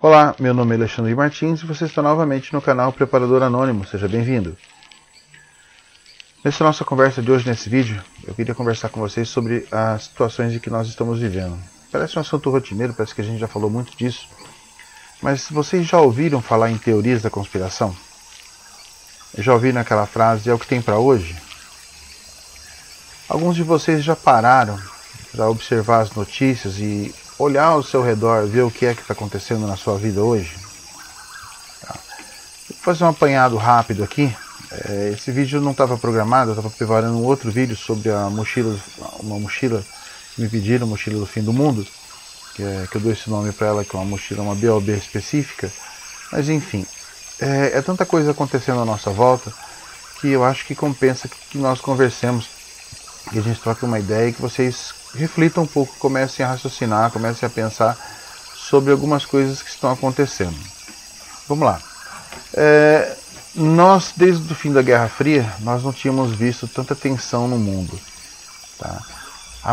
Olá, meu nome é Alexandre Martins e você está novamente no canal Preparador Anônimo, seja bem-vindo. Nessa nossa conversa de hoje, nesse vídeo, eu queria conversar com vocês sobre as situações em que nós estamos vivendo. Parece um assunto rotineiro, parece que a gente já falou muito disso, mas vocês já ouviram falar em teorias da conspiração? Já ouviram aquela frase, é o que tem para hoje? Alguns de vocês já pararam para observar as notícias e olhar ao seu redor, ver o que é que está acontecendo na sua vida hoje? Vou fazer um apanhado rápido aqui. Esse vídeo não estava programado, eu estava preparando um outro vídeo sobre a mochila, uma mochila que me pediram, mochila do fim do mundo, que eu dou esse nome para ela, que é uma mochila, uma BOB específica. Mas enfim, é tanta coisa acontecendo à nossa volta que eu acho que compensa que nós conversemos, que a gente troque uma ideia e que vocês reflitam um pouco, comecem a raciocinar, comecem a pensar sobre algumas coisas que estão acontecendo. Vamos lá. Nós, desde o fim da Guerra Fria, nós não tínhamos visto tanta tensão no mundo. Tá?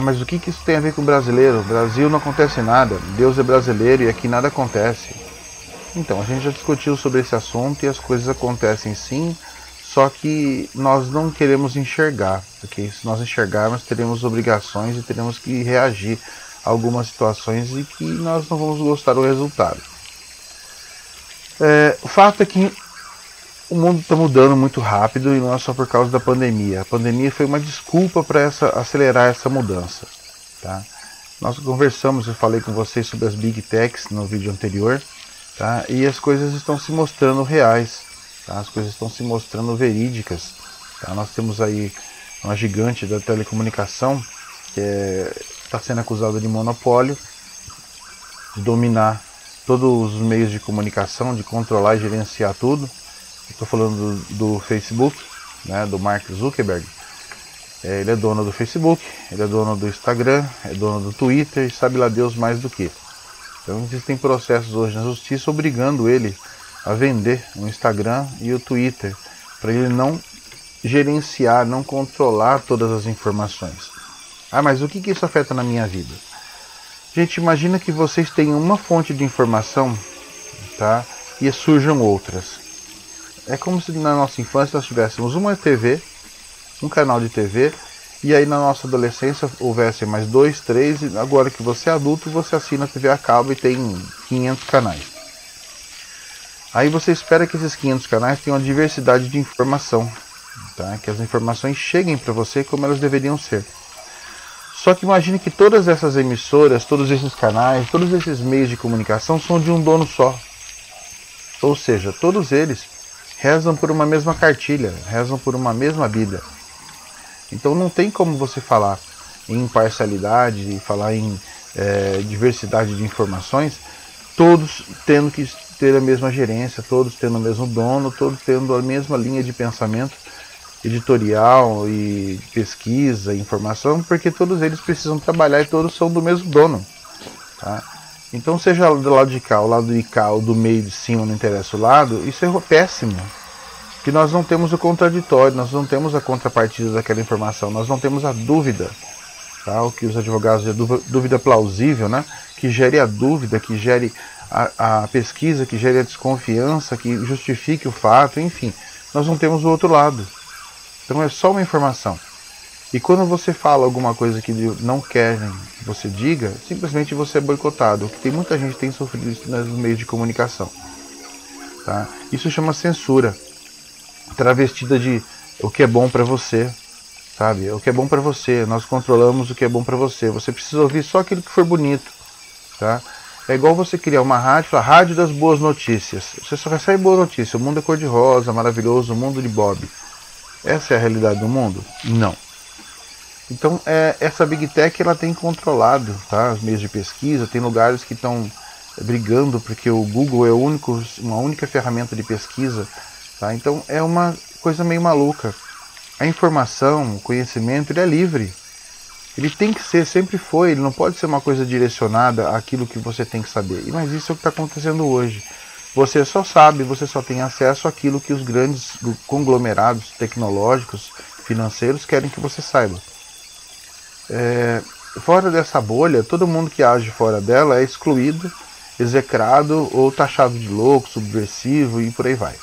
Mas o que isso tem a ver com o brasileiro? O Brasil não acontece nada, Deus é brasileiro e aqui nada acontece. Então, a gente já discutiu sobre esse assunto e as coisas acontecem sim, só que nós não queremos enxergar, porque se nós enxergarmos, teremos obrigações e teremos que reagir a algumas situações e que nós não vamos gostar do resultado. O fato é que o mundo está mudando muito rápido e não é só por causa da pandemia. A pandemia foi uma desculpa para acelerar essa mudança. Tá? Nós conversamos, eu falei com vocês sobre as Big Techs no vídeo anterior, tá? E as coisas estão se mostrando reais, tá? As coisas estão se mostrando verídicas. Tá? Nós temos aí uma gigante da telecomunicação que está sendo acusada de monopólio, de dominar todos os meios de comunicação, de controlar e gerenciar tudo. Estou falando do Facebook, né, do Mark Zuckerberg. Ele é dono do Facebook, ele é dono do Instagram, é dono do Twitter e sabe lá Deus mais do que. Então existem processos hoje na justiça obrigando ele a vender o Instagram e o Twitter, para ele não gerenciar, não controlar todas as informações. Mas o que isso afeta na minha vida? Gente, imagina que vocês tenham uma fonte de informação, tá, e surjam outras. É como se na nossa infância nós tivéssemos uma TV, um canal de TV, e aí na nossa adolescência houvesse mais 2, 3, e agora que você é adulto, você assina a TV a cabo e tem 500 canais. Aí você espera que esses 500 canais tenham uma diversidade de informação, tá? Que as informações cheguem para você como elas deveriam ser. Só que imagine que todas essas emissoras, todos esses canais, todos esses meios de comunicação são de um dono só. Ou seja, todos eles rezam por uma mesma cartilha, rezam por uma mesma Bíblia. Então não tem como você falar em imparcialidade e falar em diversidade de informações, todos tendo que ter a mesma gerência, todos tendo o mesmo dono, todos tendo a mesma linha de pensamento editorial e pesquisa, informação, porque todos eles precisam trabalhar e todos são do mesmo dono. Tá? Então, seja do lado de cá, o lado de cá, ou do meio de cima, não interessa o lado, isso é péssimo. Porque nós não temos o contraditório, nós não temos a contrapartida daquela informação, nós não temos a dúvida, tá? O que os advogados dizem, dúvida plausível, né? Que gere a dúvida, que gere a pesquisa, que gere a desconfiança, que justifique o fato, enfim. Nós não temos o outro lado. Então é só uma informação. E quando você fala alguma coisa que não querem que você diga, simplesmente você é boicotado. Que tem muita gente que tem sofrido isso nos meios de comunicação. Tá? Isso chama censura. Travestida de o que é bom para você. Sabe? O que é bom para você. Nós controlamos o que é bom para você. Você precisa ouvir só aquilo que for bonito. Tá? É igual você criar uma rádio, a rádio das boas notícias. Você só recebe boa notícia. O mundo é cor-de-rosa, maravilhoso, o mundo de Bob. Essa é a realidade do mundo? Não. Então, essa Big Tech ela tem controlado, tá, os meios de pesquisa, tem lugares que estão brigando porque o Google é uma única ferramenta de pesquisa. Tá? Então, é uma coisa meio maluca. A informação, o conhecimento, ele é livre. Ele tem que ser, sempre foi, ele não pode ser uma coisa direcionada àquilo que você tem que saber. Mas isso é o que está acontecendo hoje. Você só sabe, você só tem acesso àquilo que os grandes conglomerados tecnológicos, financeiros querem que você saiba. Fora dessa bolha, todo mundo que age fora dela é excluído execrado ou taxado de louco, subversivo e por aí vai.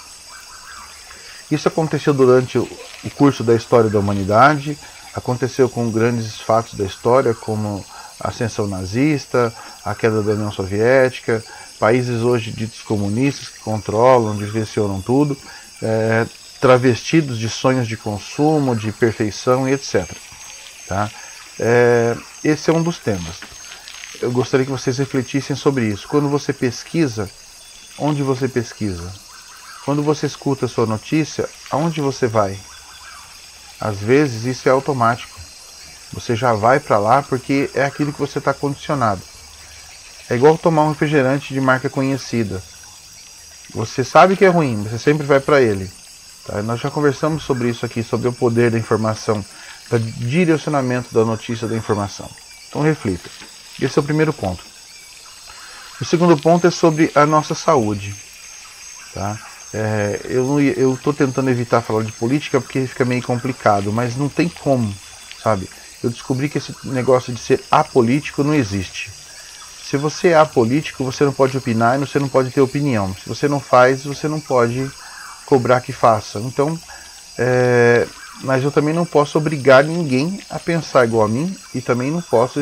Isso aconteceu durante o curso da história da humanidade, aconteceu com grandes fatos da história, como a ascensão nazista, a queda da União Soviética, países hoje ditos comunistas que controlam, direcionam tudo, travestidos de sonhos de consumo, de perfeição e etc. Tá? Esse é um dos temas. Eu gostaria que vocês refletissem sobre isso. Quando você pesquisa, onde você pesquisa? Quando você escuta a sua notícia, aonde você vai? Às vezes isso é automático. Você já vai para lá porque é aquilo que você está condicionado. É igual tomar um refrigerante de marca conhecida. Você sabe que é ruim, você sempre vai para ele. Tá? Nós já conversamos sobre isso aqui, sobre o poder da informação, do direcionamento da notícia da informação. Então reflita. Esse é o primeiro ponto. O segundo ponto é sobre a nossa saúde. Tá? Eu estou tentando evitar falar de política porque fica meio complicado, mas não tem como, sabe? Eu descobri que esse negócio de ser apolítico não existe. Se você é apolítico, você não pode opinar e você não pode ter opinião. Se você não faz, você não pode cobrar que faça. Então, mas eu também não posso obrigar ninguém a pensar igual a mim e também não posso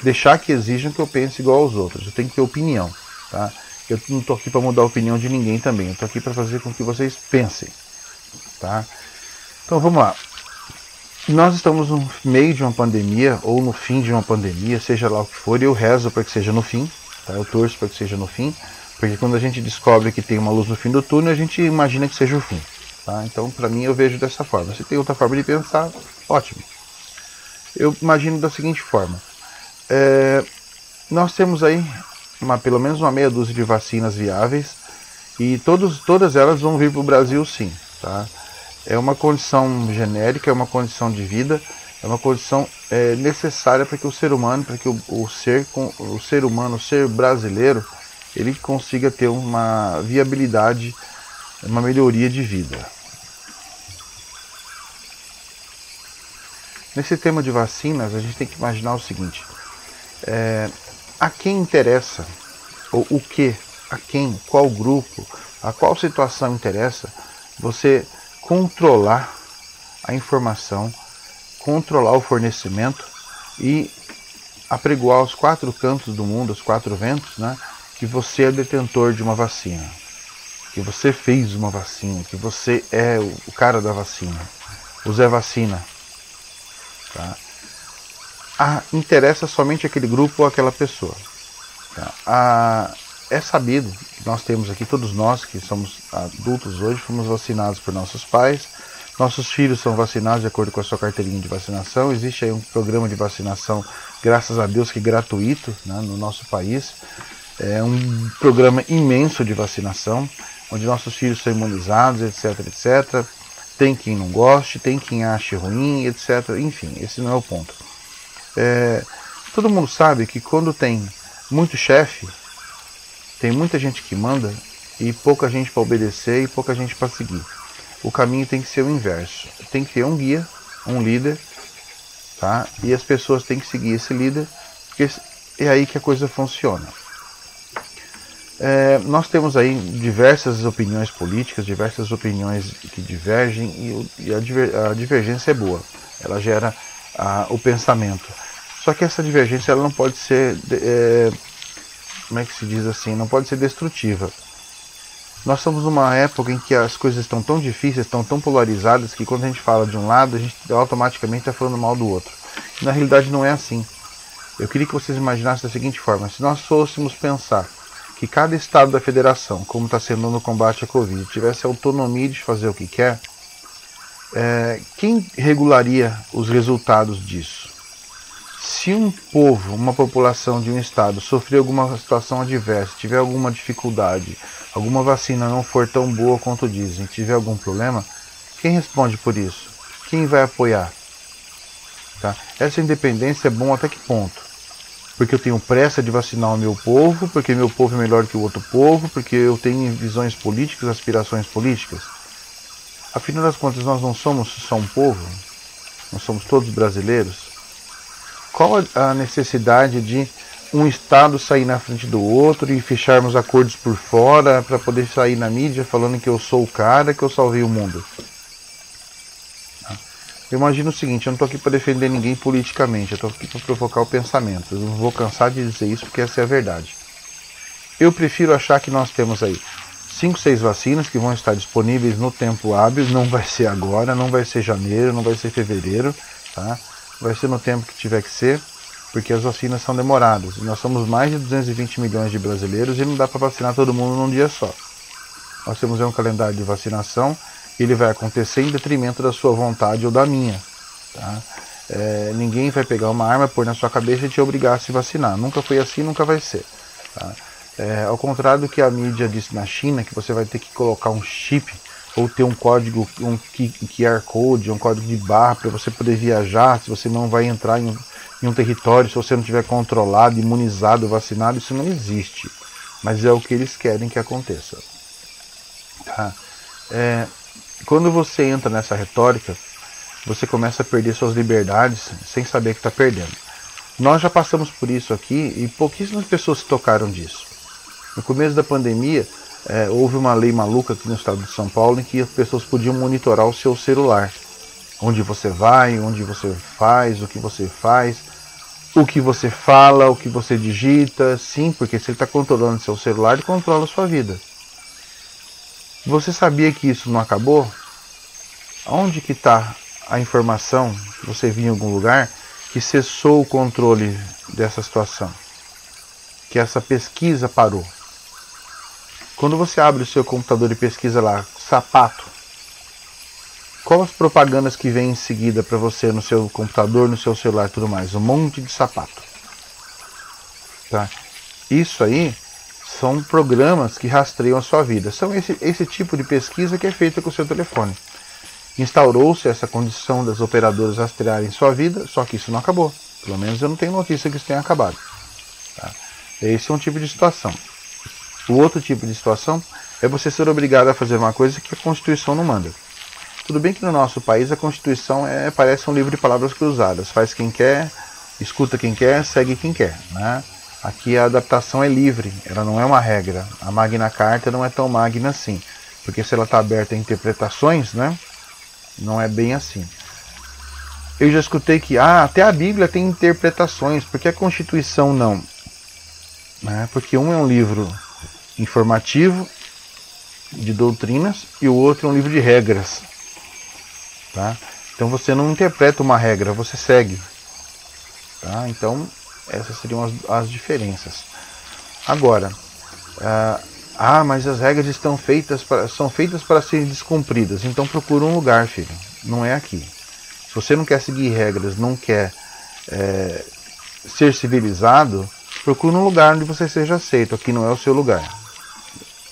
deixar que exijam que eu pense igual aos outros. Eu tenho que ter opinião, tá? Eu não estou aqui para mudar a opinião de ninguém também. Eu estou aqui para fazer com que vocês pensem, tá? Então vamos lá. Nós estamos no meio de uma pandemia ou no fim de uma pandemia, seja lá o que for, e eu rezo para que seja no fim, tá? Eu torço para que seja no fim, porque quando a gente descobre que tem uma luz no fim do túnel, a gente imagina que seja o fim, tá? Então, para mim, eu vejo dessa forma. Se tem outra forma de pensar, ótimo. Eu imagino da seguinte forma: nós temos aí pelo menos uma meia dúzia de vacinas viáveis e todas elas vão vir para o Brasil, sim, tá? É uma condição genérica, é uma condição de vida, é uma condição necessária para que o ser humano, para que o ser humano, o ser brasileiro, ele consiga ter uma viabilidade, uma melhoria de vida. Nesse tema de vacinas, a gente tem que imaginar o seguinte: a quem interessa, ou o que, a quem, qual grupo, a qual situação interessa, você controlar a informação, controlar o fornecimento e apregoar aos quatro cantos do mundo, aos quatro ventos, né, que você é detentor de uma vacina, que você fez uma vacina, que você é o cara da vacina, o Zé Vacina. Tá? Interessa somente aquele grupo ou aquela pessoa. Tá? É sabido que nós temos aqui, todos nós que somos adultos hoje, fomos vacinados por nossos pais, nossos filhos são vacinados de acordo com a sua carteirinha de vacinação. Existe aí um programa de vacinação, graças a Deus, que é gratuito, né, no nosso país. É um programa imenso de vacinação, onde nossos filhos são imunizados, etc, etc. Tem quem não goste, tem quem ache ruim, etc. Enfim, esse não é o ponto. Todo mundo sabe que quando tem muito chefe, tem muita gente que manda e pouca gente para obedecer e pouca gente para seguir. O caminho tem que ser o inverso. Tem que ter um guia, um líder, tá? E as pessoas têm que seguir esse líder, porque é aí que a coisa funciona. Nós temos aí diversas opiniões políticas, diversas opiniões que divergem e a divergência é boa. Ela gera o pensamento. Só que essa divergência ela não pode ser, como é que se diz assim, não pode ser destrutiva. Nós estamos numa época em que as coisas estão tão difíceis, estão tão polarizadas, que quando a gente fala de um lado, a gente automaticamente está falando mal do outro. E, na realidade não é assim. Eu queria que vocês imaginassem da seguinte forma: se nós fôssemos pensar que cada estado da federação, como está sendo no combate à Covid, tivesse autonomia de fazer o que quer, quem regularia os resultados disso? Se um povo, uma população de um estado sofrer alguma situação adversa, tiver alguma dificuldade, alguma vacina não for tão boa quanto dizem, tiver algum problema, quem responde por isso? Quem vai apoiar? Tá? Essa independência é bom até que ponto? Porque eu tenho pressa de vacinar o meu povo, porque meu povo é melhor que o outro povo, porque eu tenho visões políticas, aspirações políticas. Afinal das contas, nós não somos só um povo, nós somos todos brasileiros. Qual a necessidade de um Estado sair na frente do outro e fecharmos acordos por fora para poder sair na mídia falando que eu sou o cara, que eu salvei o mundo. Eu imagino o seguinte, eu não estou aqui para defender ninguém politicamente, eu estou aqui para provocar o pensamento. Eu não vou cansar de dizer isso porque essa é a verdade. Eu prefiro achar que nós temos aí 5, 6 vacinas que vão estar disponíveis no tempo hábil, não vai ser agora, não vai ser janeiro, não vai ser fevereiro, tá? Vai ser no tempo que tiver que ser, porque as vacinas são demoradas. Nós somos mais de 220 milhões de brasileiros e não dá para vacinar todo mundo num dia só. Nós temos um calendário de vacinação, ele vai acontecer em detrimento da sua vontade ou da minha. Tá? Ninguém vai pegar uma arma, pôr na sua cabeça e te obrigar a se vacinar. Nunca foi assim, nunca vai ser. Tá? Ao contrário do que a mídia disse na China, que você vai ter que colocar um chip ou ter um código, um QR Code, um código de barra para você poder viajar, se você não vai entrar em um território, se você não tiver controlado, imunizado, vacinado, isso não existe. Mas é o que eles querem que aconteça. Tá? Quando você entra nessa retórica, você começa a perder suas liberdades sem saber que está perdendo. Nós já passamos por isso aqui e pouquíssimas pessoas se tocaram disso. No começo da pandemia, houve uma lei maluca aqui no estado de São Paulo em que as pessoas podiam monitorar o seu celular. Onde você vai, onde você faz, o que você faz, o que você fala, o que você digita. Sim, porque se ele está controlando seu celular, ele controla a sua vida. Você sabia que isso não acabou? Onde que está a informação que você viu em algum lugar que cessou o controle dessa situação? Que essa pesquisa parou? Quando você abre o seu computador e pesquisa lá, sapato, qual as propagandas que vem em seguida para você no seu computador, no seu celular e tudo mais? Um monte de sapato. Tá? Isso aí são programas que rastreiam a sua vida. São esse tipo de pesquisa que é feita com o seu telefone. Instaurou-se essa condição das operadoras rastrearem sua vida, só que isso não acabou. Pelo menos eu não tenho notícia que isso tenha acabado. Tá? Esse é um tipo de situação. O outro tipo de situação é você ser obrigado a fazer uma coisa que a Constituição não manda. Tudo bem que no nosso país a Constituição parece um livro de palavras cruzadas. Faz quem quer, escuta quem quer, segue quem quer. Né? Aqui a adaptação é livre, ela não é uma regra. A Magna Carta não é tão magna assim. Porque se ela está aberta a interpretações, né, não é bem assim. Eu já escutei que até a Bíblia tem interpretações, porque a Constituição não. Né? Porque um é um livro informativo de doutrinas e o outro é um livro de regras. Tá? Então você não interpreta uma regra, você segue. Tá? Então essas seriam as diferenças. Agora, mas as regras são feitas para serem descumpridas. Então procura um lugar, filho. Não é aqui. Se você não quer seguir regras, não quer ser civilizado, procura um lugar onde você seja aceito. Aqui não é o seu lugar.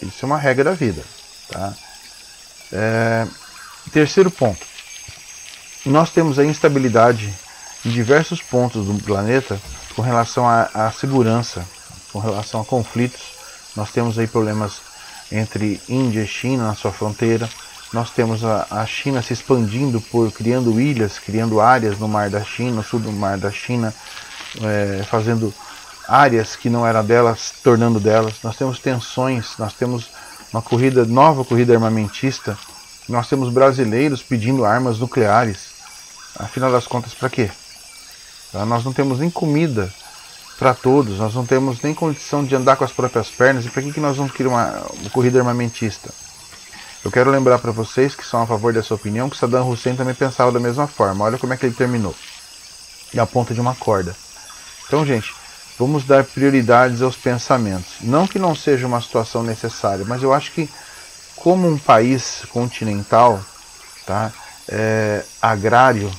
Isso é uma regra da vida. Tá? Terceiro ponto. Nós temos a instabilidade em diversos pontos do planeta com relação à segurança, com relação a conflitos. Nós temos aí problemas entre Índia e China na sua fronteira. Nós temos a China se expandindo criando ilhas, criando áreas no mar da China, no sul do mar da China, fazendo áreas que não eram delas, tornando delas. Nós temos tensões, nós temos uma nova corrida armamentista. Nós temos brasileiros pedindo armas nucleares. Afinal das contas, para quê? Nós não temos nem comida para todos, nós não temos nem condição de andar com as próprias pernas. E para que nós vamos criar uma corrida armamentista? Eu quero lembrar para vocês que são a favor dessa opinião que Saddam Hussein também pensava da mesma forma. Olha como é que ele terminou. Na ponta de uma corda. Então, gente, vamos dar prioridades aos pensamentos. Não que não seja uma situação necessária, mas eu acho que como um país continental, tá, agrário,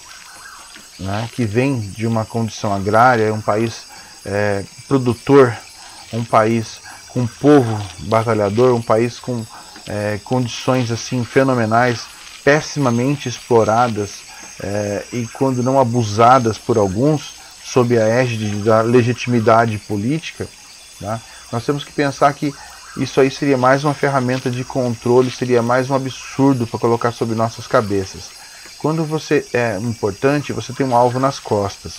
né, que vem de uma condição agrária, é um país produtor, um país com povo batalhador, um país com condições assim fenomenais, pessimamente exploradas e quando não abusadas por alguns, sob a égide da legitimidade política, tá? Nós temos que pensar que isso aí seria mais uma ferramenta de controle, seria mais um absurdo para colocar sobre nossas cabeças. Quando você é importante, você tem um alvo nas costas.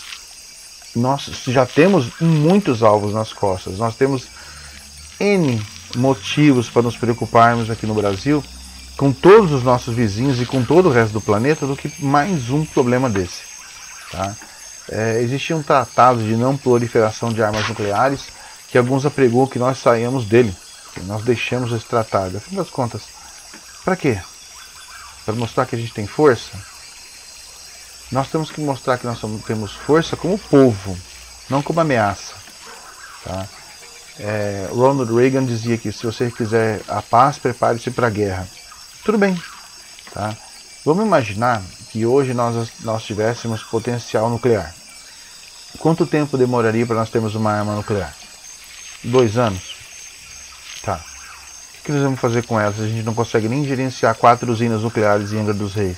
nós já temos muitos alvos nas costas. Nós temos N motivos para nos preocuparmos aqui no Brasil, com todos os nossos vizinhos e com todo o resto do planeta, do que mais um problema desse. Tá? Existia um tratado de não proliferação de armas nucleares, que alguns apregou que nós saímos dele, que nós deixamos esse tratado. Afinal das contas, para quê? Para mostrar que a gente tem força? Nós temos que mostrar que nós temos força como povo, não como ameaça. Tá? Ronald Reagan dizia que se você quiser a paz, prepare-se para a guerra. Tudo bem. Tá? Vamos imaginar que hoje nós tivéssemos potencial nuclear. Quanto tempo demoraria para nós termos uma arma nuclear? 2 anos? Tá. O que nós vamos fazer com ela se a gente não consegue nem gerenciar 4 usinas nucleares em Angra dos Reis?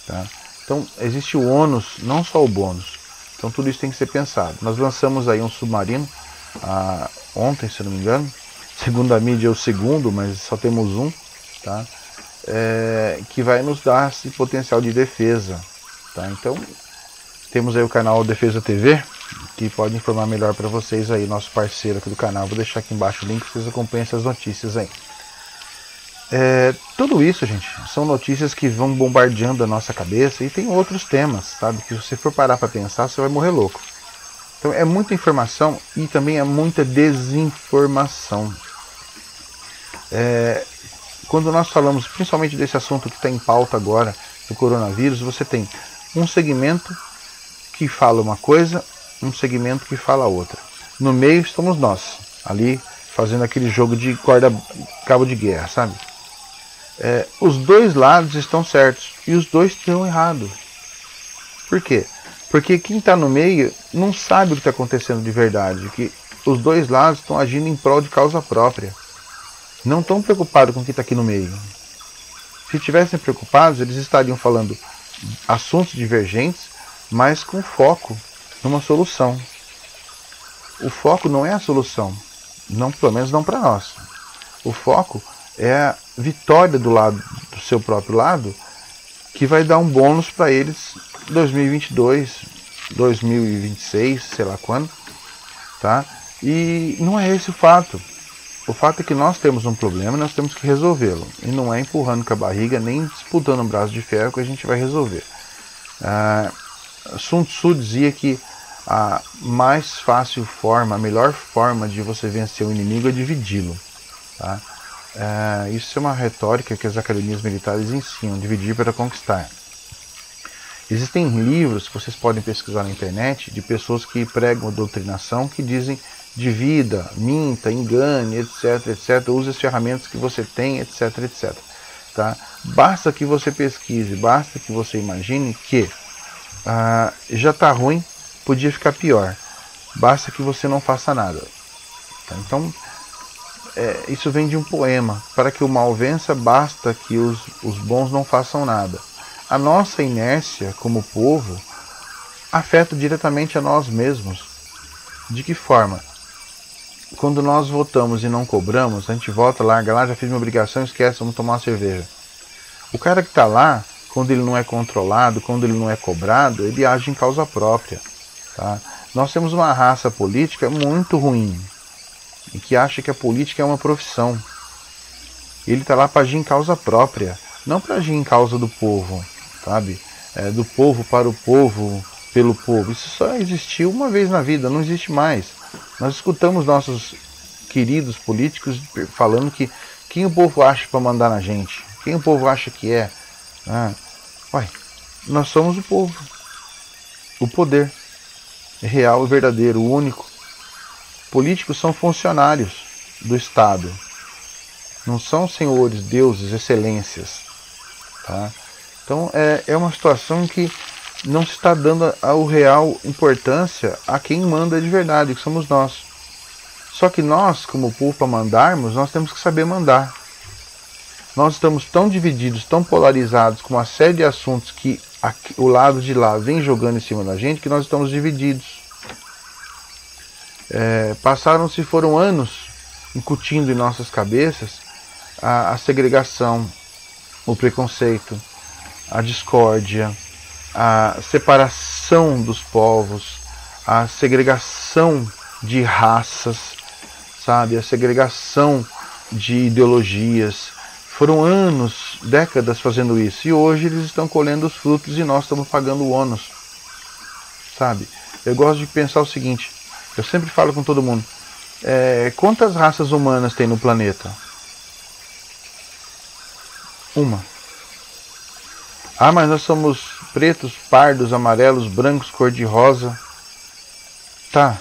Tá? Então, existe o ônus, não só o bônus. Então, tudo isso tem que ser pensado. Nós lançamos aí um submarino ontem, se não me engano. Segundo a mídia é o segundo, mas só temos um. Tá? Que vai nos dar esse potencial de defesa. Tá? Então, temos aí o canal Defesa TV, que pode informar melhor para vocês aí, nosso parceiro aqui do canal. Vou deixar aqui embaixo o link para vocês acompanhem essas notícias aí. Tudo isso, gente, são notícias que vão bombardeando a nossa cabeça, e tem outros temas, sabe, que se você for parar para pensar, você vai morrer louco. Então é muita informação e também é muita desinformação. Quando nós falamos principalmente desse assunto que está em pauta agora, do coronavírus, você tem um segmento que fala uma coisa, um segmento que fala outra. No meio estamos nós, ali fazendo aquele jogo de cabo de guerra, sabe? Os dois lados estão certos e os dois estão errados. Por quê? Porque quem está no meio não sabe o que está acontecendo de verdade, que os dois lados estão agindo em prol de causa própria. Não estão preocupados com o que está aqui no meio. Se estivessem preocupados, eles estariam falando assuntos divergentes, mas com foco numa solução. O foco não é a solução, não, pelo menos não para nós. O foco é a vitória do seu próprio lado, que vai dar um bônus para eles 2022, 2026, sei lá quando, tá? E não é esse o fato. O fato é que nós temos um problema e nós temos que resolvê-lo. E não é empurrando com a barriga, nem disputando um braço de ferro que a gente vai resolver. Sun Tzu dizia que a mais fácil forma, a melhor forma de você vencer o inimigo é dividi-lo. Tá? Isso é uma retórica que as academias militares ensinam, dividir para conquistar. Existem livros que vocês podem pesquisar na internet de pessoas que pregam a doutrinação, que dizem divida, minta, engane, etc, etc, use as ferramentas que você tem, etc, etc. Tá? Basta que você pesquise, basta que você imagine que já está ruim, podia ficar pior. Basta que você não faça nada. Tá? Então, isso vem de um poema. Para que o mal vença, basta que os bons não façam nada. A nossa inércia como povo afeta diretamente a nós mesmos. De que forma? Quando nós votamos e não cobramos, a gente vota, larga lá, já fiz minha obrigação, esquece, vamos tomar uma cerveja. O cara que está lá, quando ele não é controlado, quando ele não é cobrado, ele age em causa própria. Tá? Nós temos uma raça política muito ruim, e que acha que a política é uma profissão. Ele está lá para agir em causa própria, não para agir em causa do povo, sabe? Do povo para o povo, pelo povo. Isso só existiu uma vez na vida, não existe mais. Nós escutamos nossos queridos políticos falando que quem o povo acha para mandar na gente, quem o povo acha que é. Nós somos o povo, o poder real e verdadeiro, o único. Políticos são funcionários do Estado, não são senhores, deuses, excelências. Tá? Então é uma situação em que não se está dando a real importância a quem manda de verdade, que somos nós. Só que nós, como povo, para mandarmos, nós temos que saber mandar. Nós estamos tão divididos, tão polarizados com uma série de assuntos que o lado de lá vem jogando em cima da gente, que nós estamos divididos. Foram anos incutindo em nossas cabeças a segregação, o preconceito, a discórdia, a separação dos povos, a segregação de raças, sabe? A segregação de ideologias. Foram anos, décadas fazendo isso. E hoje eles estão colhendo os frutos e nós estamos pagando o ônus, sabe? Eu gosto de pensar o seguinte, eu sempre falo com todo mundo, quantas raças humanas tem no planeta? Uma. Ah, mas nós somos pretos, pardos, amarelos, brancos, cor-de-rosa. Tá.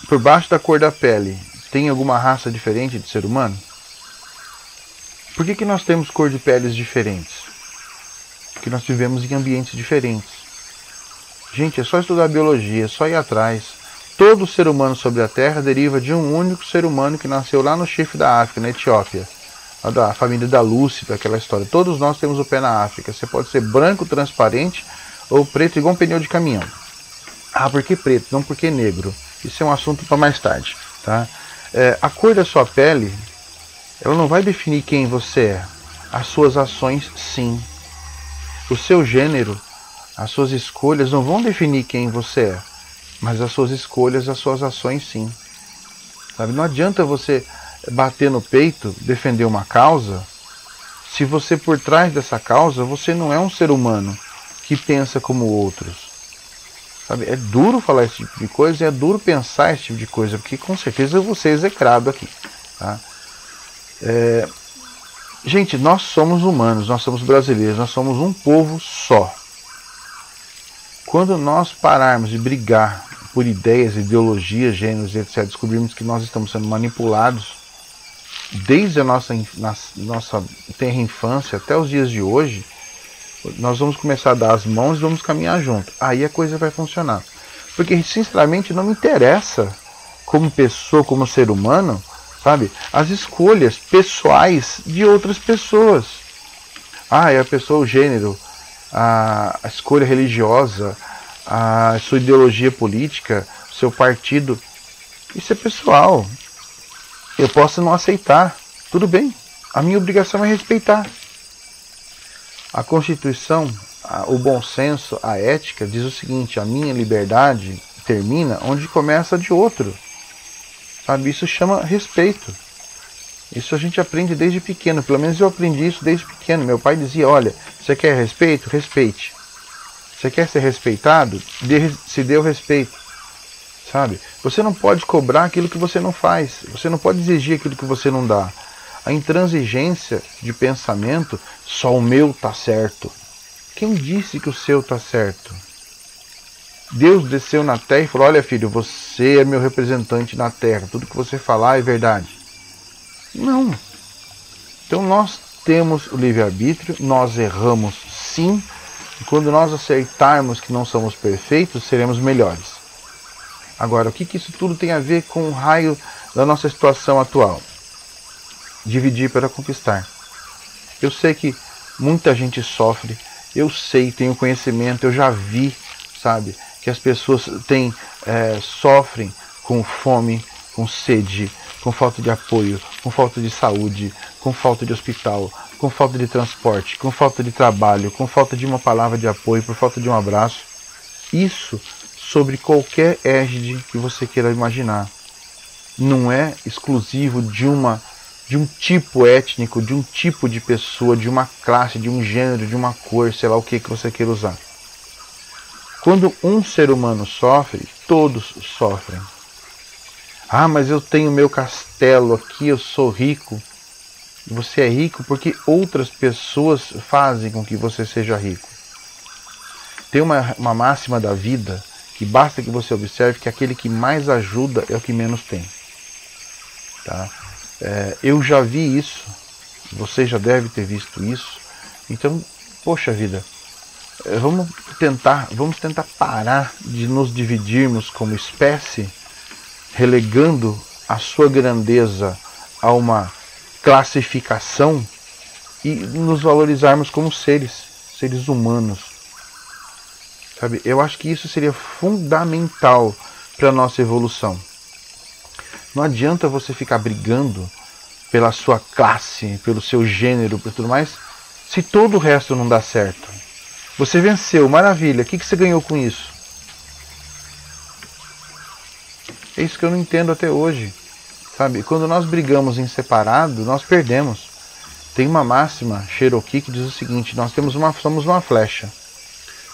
Por baixo da cor da pele, tem alguma raça diferente de ser humano? Por que nós temos cor de peles diferentes? Porque nós vivemos em ambientes diferentes. Gente, é só estudar biologia, é só ir atrás. Todo ser humano sobre a Terra deriva de um único ser humano que nasceu lá no chifre da África, na Etiópia. Da família da Lúcifer, aquela história. Todos nós temos o pé na África. Você pode ser branco, transparente, ou preto igual um pneu de caminhão. Ah, por que preto? Não porque negro. Isso é um assunto para mais tarde. Tá? A cor da sua pele, ela não vai definir quem você é. As suas ações, sim. O seu gênero, as suas escolhas não vão definir quem você é. Mas as suas escolhas, as suas ações, sim. Sabe? Não adianta você bater no peito, defender uma causa, se você por trás dessa causa, você não é um ser humano que pensa como outros. Sabe? É duro falar esse tipo de coisa, é duro pensar esse tipo de coisa, porque com certeza eu vou ser execrado aqui. Tá? Gente, nós somos humanos, nós somos brasileiros, nós somos um povo só. Quando nós pararmos de brigar por ideias, ideologias, gêneros, etc., descobrirmos que nós estamos sendo manipulados desde a nossa tenra infância até os dias de hoje, nós vamos começar a dar as mãos e vamos caminhar junto. Aí a coisa vai funcionar. Porque, sinceramente, não me interessa, como pessoa, como ser humano, sabe, as escolhas pessoais de outras pessoas. Ah, é a pessoa, o gênero, a escolha religiosa, a sua ideologia política, o seu partido. Isso é pessoal. Eu posso não aceitar, tudo bem. A minha obrigação é respeitar. A Constituição, o bom senso, a ética diz o seguinte: a minha liberdade termina onde começa a de outro. Sabe? Isso chama respeito. Isso a gente aprende desde pequeno, pelo menos eu aprendi isso desde pequeno. Meu pai dizia: olha, você quer respeito? Respeite. Você quer ser respeitado? Se dê o respeito. Sabe? Você não pode cobrar aquilo que você não faz. Você não pode exigir aquilo que você não dá. A intransigência de pensamento, só o meu está certo. Quem disse que o seu está certo? Deus desceu na terra e falou: olha, filho, você é meu representante na terra. Tudo que você falar é verdade. Não. Então nós temos o livre-arbítrio, nós erramos sim. E quando nós aceitarmos que não somos perfeitos, seremos melhores. Agora, o que isso tudo tem a ver com o raio da nossa situação atual? Dividir para conquistar. Eu sei que muita gente sofre, eu sei, tenho conhecimento, eu já vi, sabe, que as pessoas sofrem com fome, com sede, com falta de apoio, com falta de saúde, com falta de hospital, com falta de transporte, com falta de trabalho, com falta de uma palavra de apoio, por falta de um abraço. Isso sobre qualquer égide que você queira imaginar. Não é exclusivo de um tipo étnico, de um tipo de pessoa, de uma classe, de um gênero, de uma cor, sei lá o que você queira usar. Quando um ser humano sofre, todos sofrem. Ah, mas eu tenho meu castelo aqui, eu sou rico. Você é rico porque outras pessoas fazem com que você seja rico. Tem uma máxima da vida que basta que você observe que aquele que mais ajuda é o que menos tem. Tá? Eu já vi isso, você já deve ter visto isso. Então, poxa vida, vamos tentar parar de nos dividirmos como espécie, relegando a sua grandeza a uma classificação e nos valorizarmos como seres humanos. Sabe? Eu acho que isso seria fundamental para a nossa evolução. Não adianta você ficar brigando pela sua classe, pelo seu gênero, por tudo mais, se todo o resto não dá certo. Você venceu, maravilha, o que você ganhou com isso? É isso que eu não entendo até hoje. Sabe? Quando nós brigamos em separado, nós perdemos. Tem uma máxima Cherokee que diz o seguinte: nós somos uma flecha.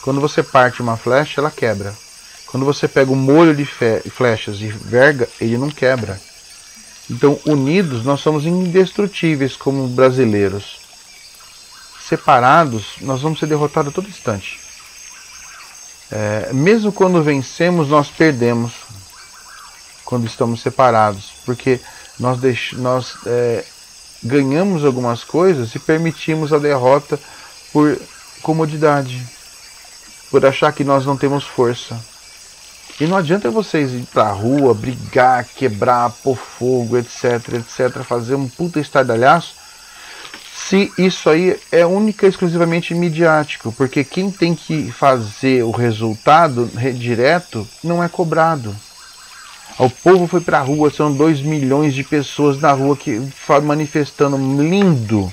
Quando você parte uma flecha, ela quebra. Quando você pega o molho de flechas e verga, ele não quebra. Então, unidos, nós somos indestrutíveis como brasileiros. Separados, nós vamos ser derrotados a todo instante. Mesmo quando vencemos, nós perdemos. Quando estamos separados. Porque nós ganhamos algumas coisas e permitimos a derrota por comodidade. Por achar que nós não temos força. E não adianta vocês ir pra rua, brigar, quebrar, pôr fogo, etc, etc, fazer um puta estardalhaço, se isso aí é única e exclusivamente midiático, porque quem tem que fazer o resultado direto não é cobrado. O povo foi pra rua, são 2 milhões de pessoas na rua que manifestando, lindo.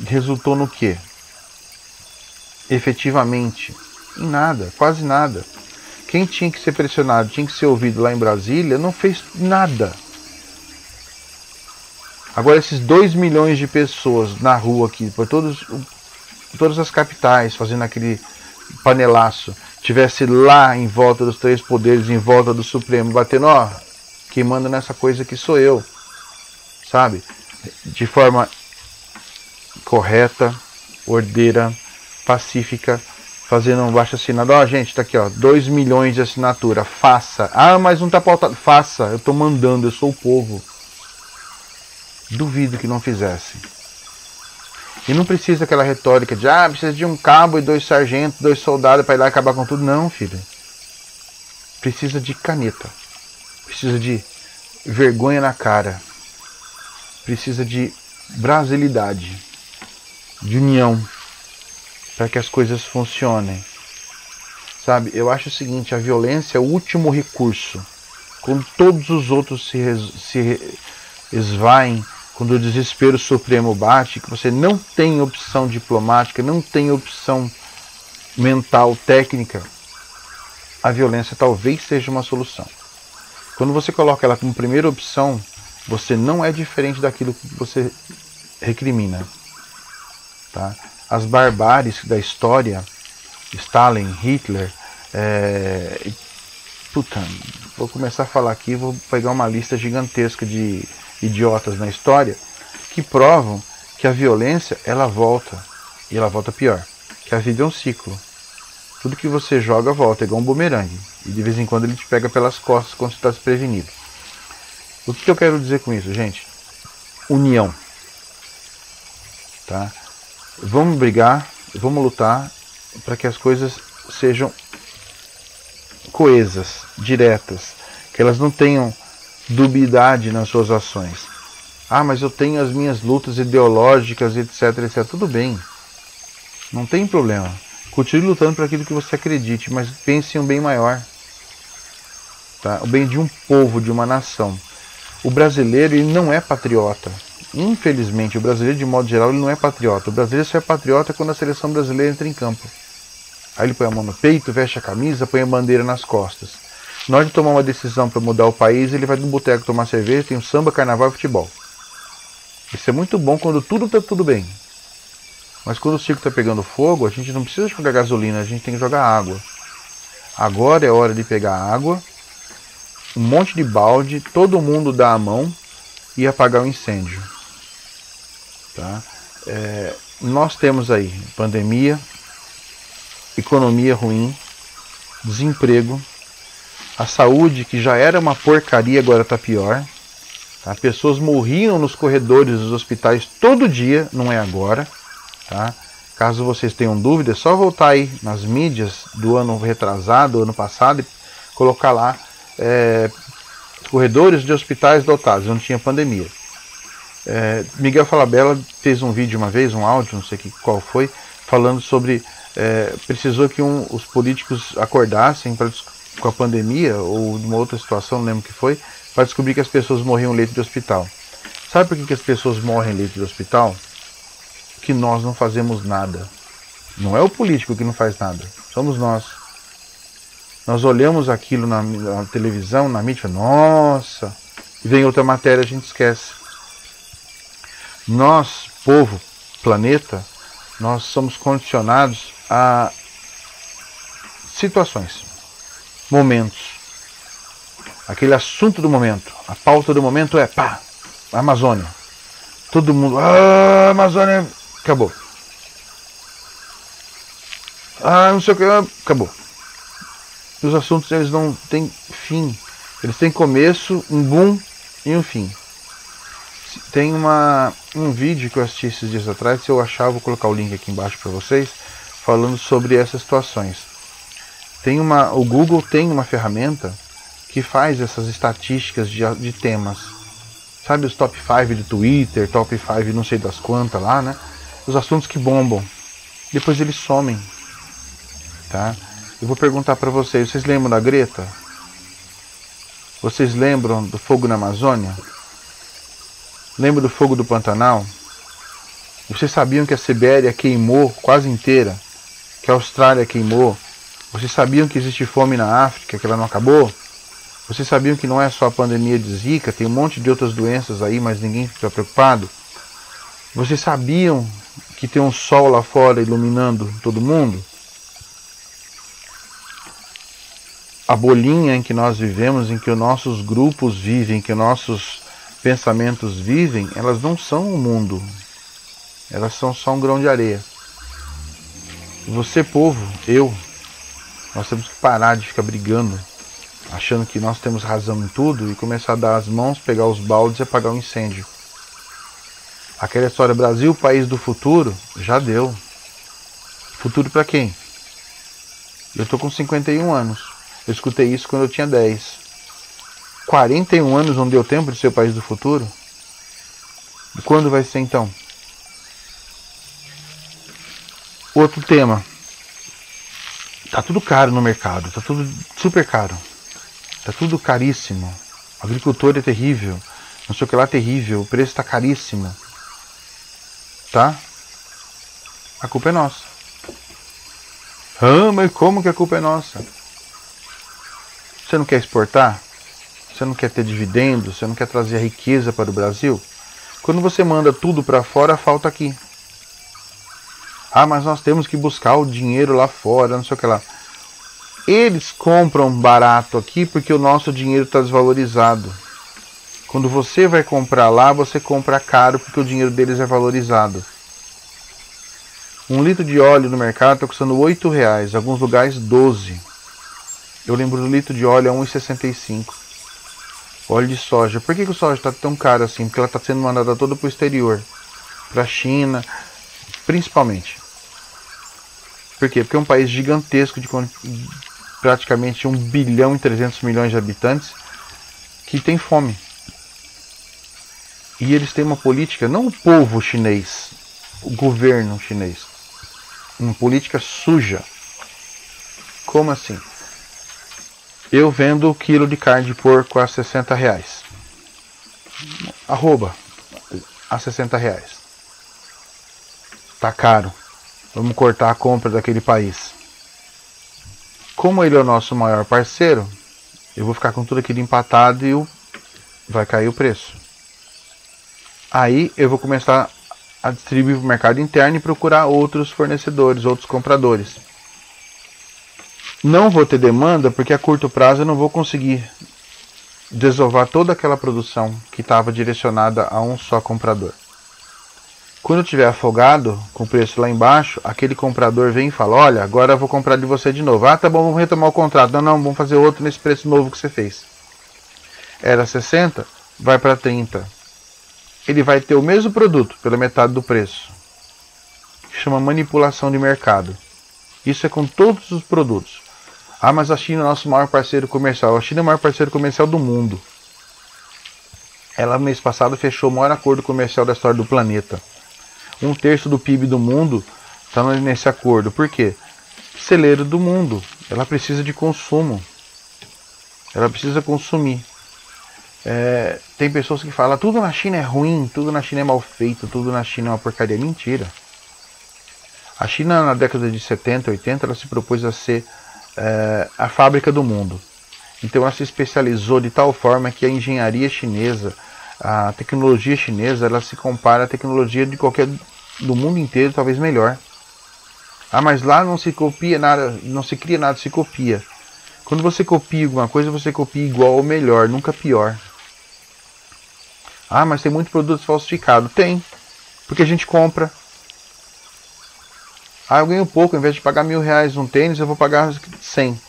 Resultou no quê? Efetivamente, em nada, quase nada. Quem tinha que ser pressionado, tinha que ser ouvido lá em Brasília, não fez nada. Agora esses 2 milhões de pessoas na rua aqui, por todas as capitais, fazendo aquele panelaço, tivesse lá em volta dos 3 poderes, em volta do Supremo, batendo, ó, quem manda nessa coisa aqui sou eu, sabe? De forma correta, ordeira, pacífica, fazendo um baixo assinado. Ó, gente, tá aqui, ó, 2 milhões de assinatura, faça. Ah, mas não tá pautado. Faça, eu tô mandando, eu sou o povo. Duvido que não fizesse. E não precisa aquela retórica de, precisa de um cabo e 2 sargentos, 2 soldados para ir lá acabar com tudo. Não, filho. Precisa de caneta. Precisa de vergonha na cara. Precisa de brasilidade. De união. Para que as coisas funcionem. Sabe, eu acho o seguinte, a violência é o último recurso. Quando todos os outros se esvaem, quando o desespero supremo bate, que você não tem opção diplomática, não tem opção mental, técnica, a violência talvez seja uma solução. Quando você coloca ela como primeira opção, você não é diferente daquilo que você recrimina. Tá? As barbáries da história, Stalin, Hitler, vou começar a falar aqui, vou pegar uma lista gigantesca de idiotas na história que provam que a violência ela volta, e ela volta pior, que a vida é um ciclo. Tudo que você joga volta, é igual um bumerangue, e de vez em quando ele te pega pelas costas quando você está desprevenido. O que eu quero dizer com isso, gente? União. Tá? Vamos brigar, vamos lutar para que as coisas sejam coesas, diretas, que elas não tenham dubiedade nas suas ações. Mas eu tenho as minhas lutas ideológicas, etc, etc. Tudo bem, não tem problema. Continue lutando por aquilo que você acredite, mas pense em um bem maior. Tá? O bem de um povo, de uma nação. O brasileiro ele não é patriota. Infelizmente, o brasileiro, de modo geral, ele não é patriota. O brasileiro só é patriota quando a seleção brasileira entra em campo. Aí ele põe a mão no peito, veste a camisa, põe a bandeira nas costas. Na hora de tomar uma decisão para mudar o país, ele vai no boteco tomar cerveja, tem um samba, carnaval e futebol. Isso é muito bom quando tudo está tudo bem. Mas quando o circo está pegando fogo, a gente não precisa jogar gasolina, a gente tem que jogar água. Agora é hora de pegar água, um monte de balde, todo mundo dar a mão e apagar o incêndio. Tá? Nós temos aí pandemia, economia ruim, desemprego, a saúde que já era uma porcaria agora está pior. Tá? Pessoas morriam nos corredores dos hospitais todo dia, não é agora. Tá? Caso vocês tenham dúvida, é só voltar aí nas mídias do ano retrasado, ano passado, e colocar lá corredores de hospitais dotados, não tinha pandemia. Miguel Falabella fez um vídeo uma vez, um áudio, não sei qual foi, falando sobre precisou que os políticos acordassem com a pandemia, ou numa outra situação, não lembro o que foi, para descobrir que as pessoas morriam em leito de hospital. Sabe por que as pessoas morrem em leito de hospital? Que nós não fazemos nada. Não é o político que não faz nada, somos nós. Nós olhamos aquilo na televisão, na mídia, nossa, e vem outra matéria, a gente esquece. Nós, povo, planeta, nós somos condicionados a situações, momentos. Aquele assunto do momento, a pauta do momento é, pá, Amazônia. Todo mundo, Amazônia, acabou. Não sei o que, acabou. Os assuntos, eles não têm fim. Eles têm começo, um boom e um fim. Tem um vídeo que eu assisti esses dias atrás, se eu achar, eu vou colocar o link aqui embaixo para vocês, falando sobre essas situações. O Google tem uma ferramenta que faz essas estatísticas de temas. Sabe os top 5 do Twitter, top 5 não sei das quantas lá, né? Os assuntos que bombam. Depois eles somem. Tá? Eu vou perguntar para vocês lembram da Greta? Vocês lembram do fogo na Amazônia? Lembram do fogo do Pantanal? Vocês sabiam que a Sibéria queimou quase inteira? Que a Austrália queimou? Vocês sabiam que existe fome na África, que ela não acabou? Vocês sabiam que não é só a pandemia de Zika, tem um monte de outras doenças aí, mas ninguém fica preocupado? Vocês sabiam que tem um sol lá fora iluminando todo mundo? A bolinha em que nós vivemos, em que os nossos grupos vivem, em que os nossos pensamentos vivem, elas não são o mundo. Elas são só um grão de areia. Você, povo, nós temos que parar de ficar brigando, achando que nós temos razão em tudo e começar a dar as mãos, pegar os baldes e apagar o incêndio. Aquela história Brasil, país do futuro, já deu. Futuro para quem? Eu tô com 51 anos. Eu escutei isso quando eu tinha 10. 41 anos não deu tempo de ser o país do futuro? E quando vai ser então? Outro tema. Tá tudo caro no mercado, tá tudo super caro. Tá tudo caríssimo. O agricultor é terrível. Não sei o que lá é terrível. O preço tá caríssimo. Tá? A culpa é nossa. Mas como que a culpa é nossa? Você não quer exportar? Você não quer ter dividendo? Você não quer trazer a riqueza para o Brasil? Quando você manda tudo para fora, falta aqui. Mas nós temos que buscar o dinheiro lá fora, não sei o que lá. Eles compram barato aqui porque o nosso dinheiro está desvalorizado. Quando você vai comprar lá, você compra caro porque o dinheiro deles é valorizado. 1 litro de óleo no mercado está custando R$8, em alguns lugares 12. Eu lembro do litro de óleo a 1,65. Óleo de soja. Por que o soja está tão caro assim? Porque ela está sendo mandada toda para o exterior. Para a China, principalmente. Por quê? Porque é um país gigantesco de praticamente 1 bilhão e 300 milhões de habitantes que tem fome. E eles têm uma política, não o povo chinês, o governo chinês. Uma política suja. Como assim? Eu vendo o quilo de carne de porco a R$60. Arroba a R$60. Tá caro. Vamos cortar a compra daquele país. Como ele é o nosso maior parceiro, eu vou ficar com tudo aquilo empatado e vai cair o preço. Aí eu vou começar a distribuir para o mercado interno e procurar outros fornecedores, outros compradores. Não vou ter demanda porque a curto prazo eu não vou conseguir desovar toda aquela produção que estava direcionada a um só comprador. Quando eu estiver afogado, com o preço lá embaixo, aquele comprador vem e fala, olha, agora eu vou comprar de você de novo. Tá bom, vamos retomar o contrato. Não, vamos fazer outro nesse preço novo que você fez. Era 60, vai para 30. Ele vai ter o mesmo produto pela metade do preço. Chama manipulação de mercado. Isso é com todos os produtos. Mas a China é o nosso maior parceiro comercial. A China é o maior parceiro comercial do mundo. Ela, mês passado, fechou o maior acordo comercial da história do planeta. 1/3 do PIB do mundo está nesse acordo. Por quê? Celeiro do mundo. Ela precisa de consumo. Ela precisa consumir. Tem pessoas que falam, tudo na China é ruim, tudo na China é mal feito, tudo na China é uma porcaria. Mentira. A China, na década de 70, 80, ela se propôs a ser a fábrica do mundo. Então ela se especializou de tal forma que a engenharia chinesa, a tecnologia chinesa, ela se compara à tecnologia de qualquer do mundo inteiro, talvez melhor. Ah, mas lá não se copia nada, não se cria nada, se copia. Quando você copia alguma coisa, você copia igual ou melhor, nunca pior. Ah, mas tem muito produto falsificado. Tem, porque a gente compra. Ah, eu ganho pouco, ao invés de pagar R$1.000 num tênis, eu vou pagar 100.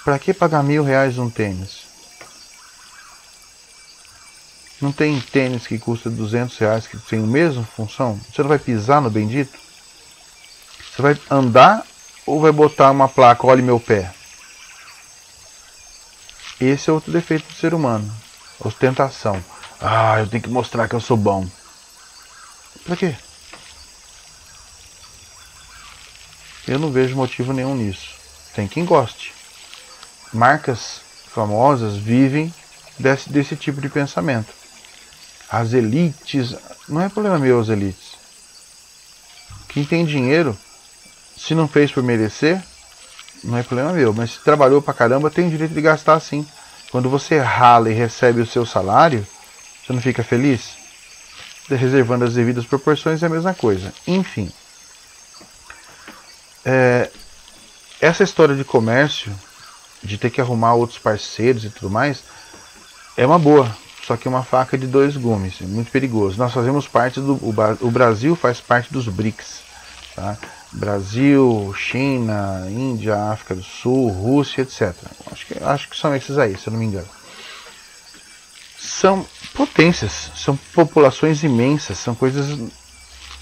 Pra que pagar R$1.000 num tênis? Não tem tênis que custa R$200 que tem a mesma função? Você não vai pisar no bendito? Você vai andar ou vai botar uma placa, olhe meu pé? Esse é outro defeito do ser humano. Ostentação. Ah, eu tenho que mostrar que eu sou bom. Pra quê? Eu não vejo motivo nenhum nisso. Tem quem goste. Marcas famosas vivem desse tipo de pensamento. As elites, não é problema meu as elites. Quem tem dinheiro, se não fez por merecer, não é problema meu. Mas se trabalhou pra caramba, tem o direito de gastar sim. Quando você rala e recebe o seu salário, você não fica feliz? Reservando as devidas proporções é a mesma coisa. Enfim. Essa história de comércio, de ter que arrumar outros parceiros e tudo mais, é uma boa. Só que é uma faca de dois gumes, é muito perigoso. Nós fazemos parte o Brasil faz parte dos BRICS, tá? Brasil, China, Índia, África do Sul, Rússia, etc. Acho que são esses aí, se eu não me engano. São potências, são populações imensas, são coisas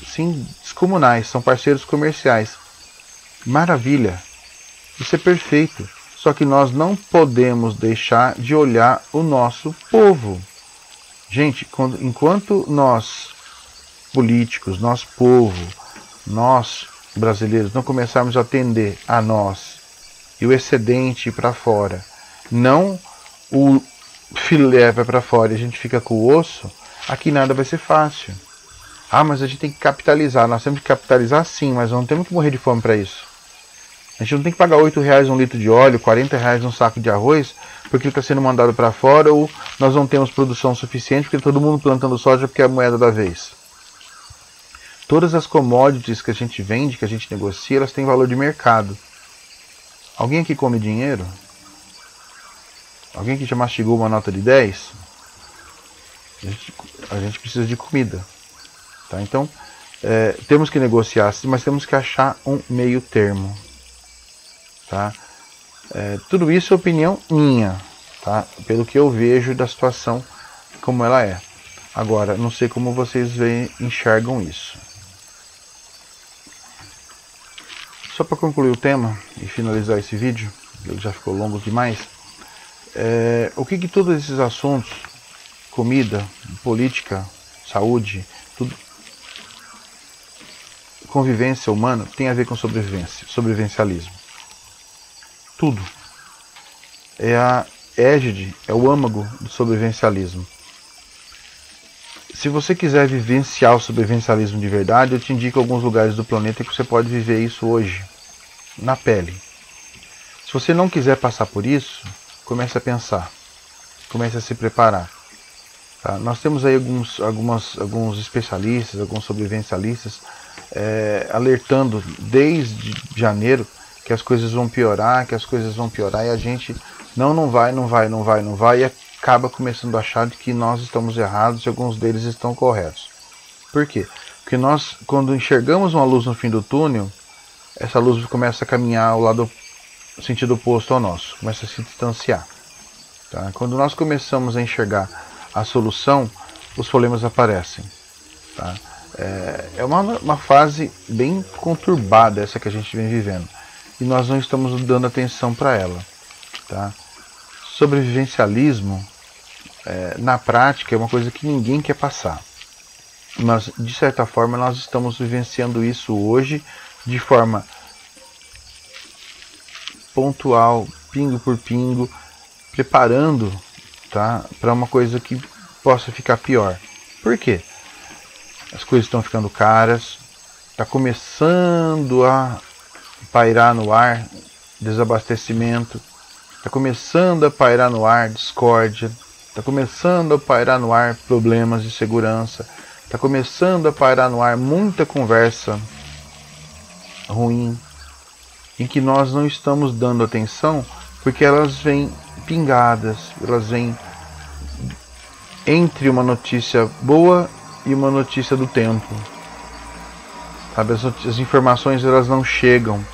assim, descomunais, são parceiros comerciais. Maravilha, isso é perfeito. Só que nós não podemos deixar de olhar o nosso povo. Gente, enquanto nós, políticos, nós povo, nós brasileiros, não começarmos a atender a nós e o excedente para fora, não o filé vai para fora e a gente fica com o osso, aqui nada vai ser fácil. Ah, mas a gente tem que capitalizar. Nós temos que capitalizar sim, mas não temos que morrer de fome para isso. A gente não tem que pagar R$8 um litro de óleo, R$40 um saco de arroz, porque ele está sendo mandado para fora, ou nós não temos produção suficiente, porque todo mundo plantando soja porque é a moeda da vez. Todas as commodities que a gente vende, que a gente negocia, elas têm valor de mercado. Alguém aqui come dinheiro? Alguém que já mastigou uma nota de 10? A gente precisa de comida. Tá? Então, temos que negociar, mas temos que achar um meio termo. Tá? Tudo isso é opinião minha, tá? Pelo que eu vejo da situação como ela é. Agora, não sei como vocês enxergam isso. Só para concluir o tema e finalizar esse vídeo, ele já ficou longo demais, o que todos esses assuntos, comida, política, saúde, tudo, convivência humana, tem a ver com sobrevivência, sobrevivencialismo. Tudo. É a égide, é o âmago do sobrevivencialismo. Se você quiser vivenciar o sobrevivencialismo de verdade, eu te indico alguns lugares do planeta que você pode viver isso hoje, na pele. Se você não quiser passar por isso, comece a pensar, comece a se preparar. Tá? Nós temos aí alguns especialistas, alguns sobrevivencialistas, alertando desde janeiro que as coisas vão piorar, e a gente não vai, e acaba começando a achar que nós estamos errados e alguns deles estão corretos. Por quê? Porque nós, quando enxergamos uma luz no fim do túnel, essa luz começa a caminhar ao lado, sentido oposto ao nosso, começa a se distanciar. Tá? Quando nós começamos a enxergar a solução, os problemas aparecem. Tá? É uma fase bem conturbada essa que a gente vem vivendo. E nós não estamos dando atenção para ela. Tá? Sobrevivencialismo, na prática, é uma coisa que ninguém quer passar. Mas, de certa forma, nós estamos vivenciando isso hoje de forma pontual, pingo por pingo, preparando, tá, para uma coisa que possa ficar pior. Por quê? As coisas estão ficando caras, está começando a pairar no ar desabastecimento, está começando a pairar no ar discórdia, está começando a pairar no ar problemas de segurança, está começando a pairar no ar muita conversa ruim, em que nós não estamos dando atenção, porque elas vêm pingadas, elas vêm entre uma notícia boa e uma notícia do tempo. Sabe, as informações elas não chegam,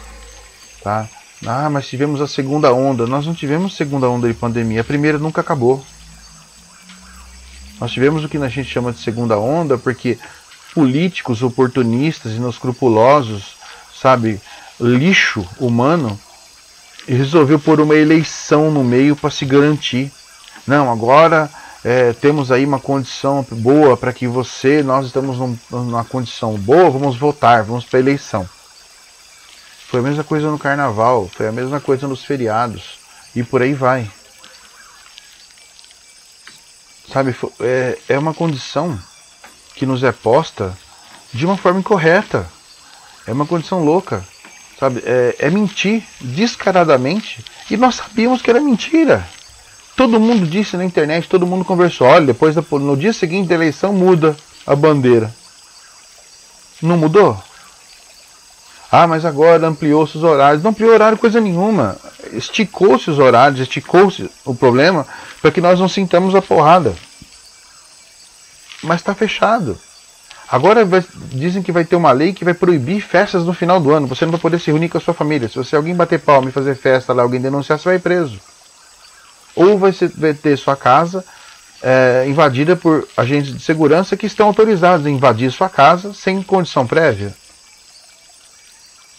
tá? Ah, mas tivemos a segunda onda. Nós não tivemos segunda onda de pandemia. A primeira nunca acabou. Nós tivemos o que a gente chama de segunda onda porque políticos oportunistas, inescrupulosos, sabe, lixo humano, resolveu pôr uma eleição no meio para se garantir. Não, agora temos aí uma condição boa para que nós estamos numa condição boa, vamos votar, vamos para a eleição. Foi a mesma coisa no carnaval, foi a mesma coisa nos feriados, e por aí vai. Sabe, é uma condição que nos é posta de uma forma incorreta. É uma condição louca, sabe? É mentir descaradamente, e nós sabíamos que era mentira. Todo mundo disse na internet, todo mundo conversou. Olha, no dia seguinte da eleição muda a bandeira. Não mudou? Ah, mas agora ampliou-se os horários. Não ampliou horário coisa nenhuma. Esticou-se os horários, esticou-se o problema para que nós não sintamos a porrada. Mas está fechado. Agora dizem que vai ter uma lei que vai proibir festas no final do ano. Você não vai poder se reunir com a sua família. Se você alguém bater palma e fazer festa lá, alguém denunciar, você vai preso. Ou vai ter sua casa invadida por agentes de segurança que estão autorizados a invadir sua casa sem condição prévia.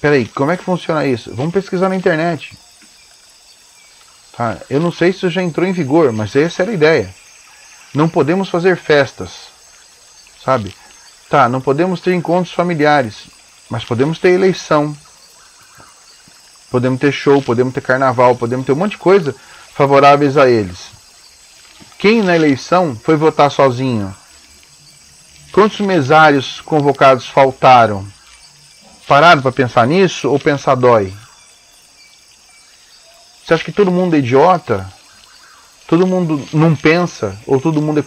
Peraí, como é que funciona isso? Vamos pesquisar na internet. Tá? Eu não sei se isso já entrou em vigor, mas essa era a ideia. Não podemos fazer festas, sabe? Tá, não podemos ter encontros familiares, mas podemos ter eleição. Podemos ter show, podemos ter carnaval, podemos ter um monte de coisa favoráveis a eles. Quem na eleição foi votar sozinho? Quantos mesários convocados faltaram? Pararam para pensar nisso ou pensar dói? Você acha que todo mundo é idiota? Todo mundo não pensa? Ou todo mundo é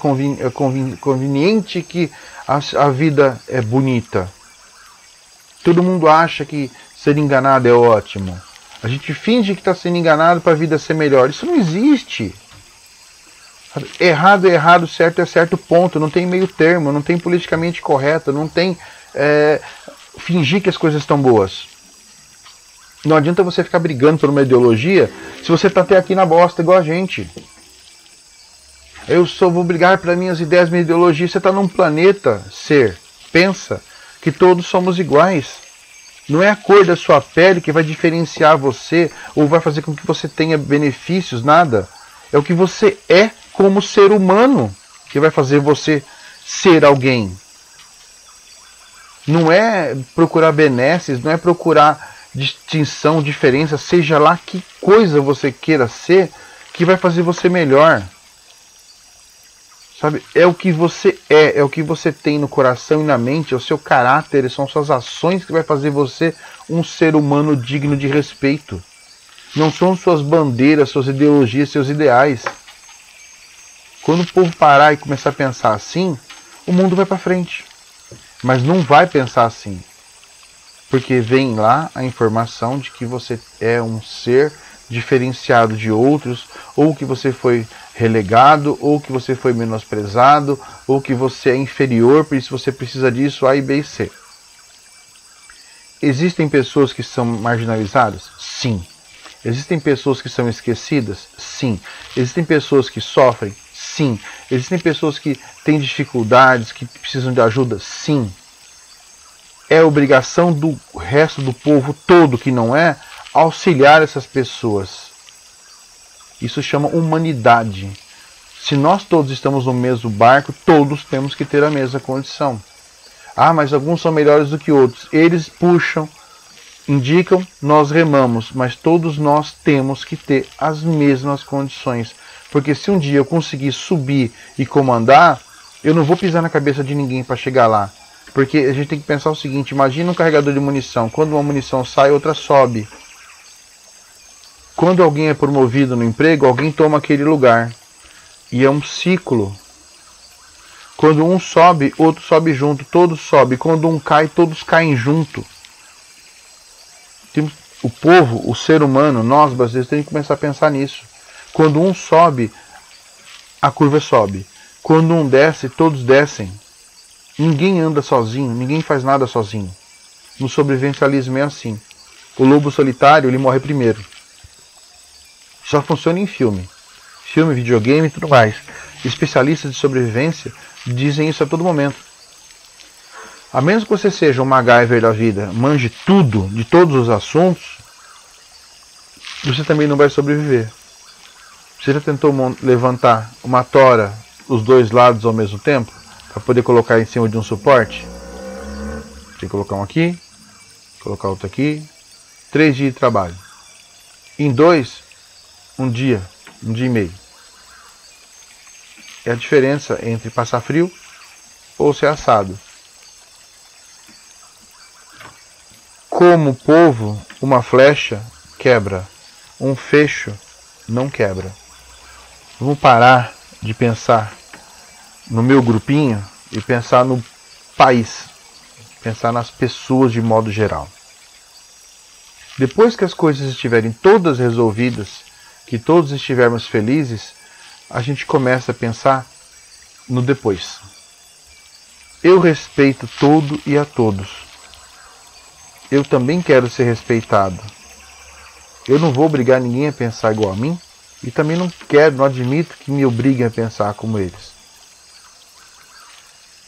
conveniente que a vida é bonita? Todo mundo acha que ser enganado é ótimo. A gente finge que está sendo enganado para a vida ser melhor. Isso não existe. Errado é errado, certo é certo, ponto. Não tem meio termo, não tem politicamente correto, não tem fingir que as coisas estão boas. Não adianta você ficar brigando por uma ideologia se você está até aqui na bosta igual a gente. Eu só vou brigar para minhas ideias, minha ideologia. Você está num planeta, pensa que todos somos iguais. Não é a cor da sua pele que vai diferenciar você ou vai fazer com que você tenha benefícios, nada. É o que você é como ser humano que vai fazer você ser alguém. Não é procurar benesses, não é procurar distinção, diferença, seja lá que coisa você queira ser, que vai fazer você melhor. Sabe? É o que você é o que você tem no coração e na mente, é o seu caráter, são suas ações que vai fazer você um ser humano digno de respeito. Não são suas bandeiras, suas ideologias, seus ideais. Quando o povo parar e começar a pensar assim, o mundo vai para frente. Mas não vai pensar assim. Porque vem lá a informação de que você é um ser diferenciado de outros, ou que você foi relegado, ou que você foi menosprezado, ou que você é inferior, por isso você precisa disso, A, B e C. Existem pessoas que são marginalizadas? Sim. Existem pessoas que são esquecidas? Sim. Existem pessoas que sofrem? Sim. Existem pessoas que têm dificuldades, que precisam de ajuda? Sim. É obrigação do resto do povo todo que não é auxiliar essas pessoas. Isso chama humanidade. Se nós todos estamos no mesmo barco, todos temos que ter a mesma condição. Ah, mas alguns são melhores do que outros. Eles puxam, indicam, nós remamos, mas todos nós temos que ter as mesmas condições. Porque se um dia eu conseguir subir e comandar, eu não vou pisar na cabeça de ninguém para chegar lá. Porque a gente tem que pensar o seguinte, imagina um carregador de munição, quando uma munição sai, outra sobe. Quando alguém é promovido no emprego, alguém toma aquele lugar. E é um ciclo. Quando um sobe, outro sobe junto, todos sobem. Quando um cai, todos caem junto. O povo, o ser humano, nós brasileiros, temos que começar a pensar nisso. Quando um sobe, a curva sobe. Quando um desce, todos descem. Ninguém anda sozinho, ninguém faz nada sozinho. No sobrevivencialismo é assim. O lobo solitário, ele morre primeiro. Só funciona em filme. Filme, videogame e tudo mais. Especialistas de sobrevivência dizem isso a todo momento. A menos que você seja um MacGyver da vida, manje tudo, de todos os assuntos, você também não vai sobreviver. Você já tentou levantar uma tora, os dois lados ao mesmo tempo, para poder colocar em cima de um suporte? Tem que colocar um aqui, colocar outro aqui. 3 dias de trabalho. Em 2, um dia e meio. É a diferença entre passar frio ou ser assado. Como povo, uma flecha quebra, um fecho não quebra. Vamos parar de pensar no meu grupinho e pensar no país, pensar nas pessoas de modo geral. Depois que as coisas estiverem todas resolvidas, que todos estivermos felizes, a gente começa a pensar no depois. Eu respeito todo e a todos. Eu também quero ser respeitado. Eu não vou obrigar ninguém a pensar igual a mim e também não admito que me obriguem a pensar como eles.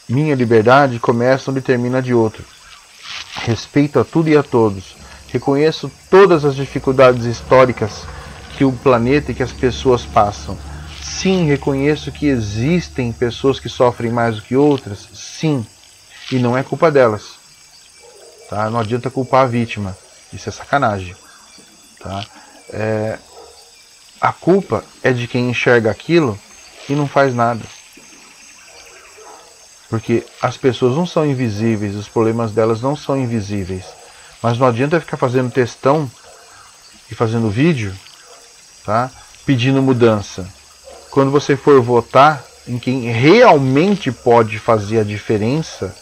Minha liberdade começa onde termina a de outro. Respeito a tudo e a todos. Reconheço todas as dificuldades históricas que o planeta e que as pessoas passam. Sim, reconheço que existem pessoas que sofrem mais do que outras. Sim, e não é culpa delas. Tá? Não adianta culpar a vítima. Isso é sacanagem. Tá? A culpa é de quem enxerga aquilo e não faz nada. Porque as pessoas não são invisíveis, os problemas delas não são invisíveis. Mas não adianta ficar fazendo textão e fazendo vídeo, tá? Pedindo mudança. Quando você for votar em quem realmente pode fazer a diferença,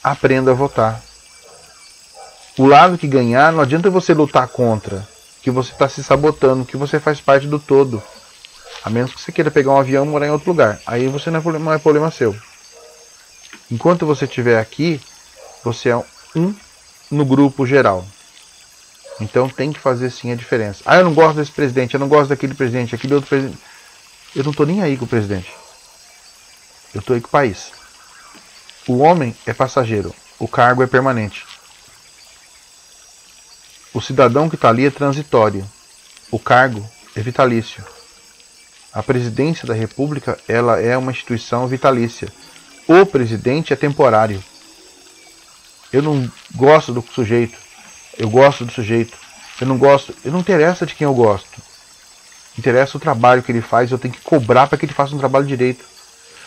aprenda a votar. O lado que ganhar, não adianta você lutar contra, que você está se sabotando, que você faz parte do todo. A menos que você queira pegar um avião e morar em outro lugar. Aí você não é problema seu. Enquanto você estiver aqui, você é um no grupo geral. Então tem que fazer sim a diferença. Eu não gosto desse presidente, eu não gosto daquele presidente, aquele outro presidente. Eu não estou nem aí com o presidente. Eu estou aí com o país. O homem é passageiro, o cargo é permanente. O cidadão que está ali é transitório, o cargo é vitalício. A presidência da República, ela é uma instituição vitalícia. O presidente é temporário. Eu não gosto do sujeito. Eu gosto do sujeito. Eu não interessa de quem eu gosto. Interessa o trabalho que ele faz. Eu tenho que cobrar para que ele faça um trabalho direito.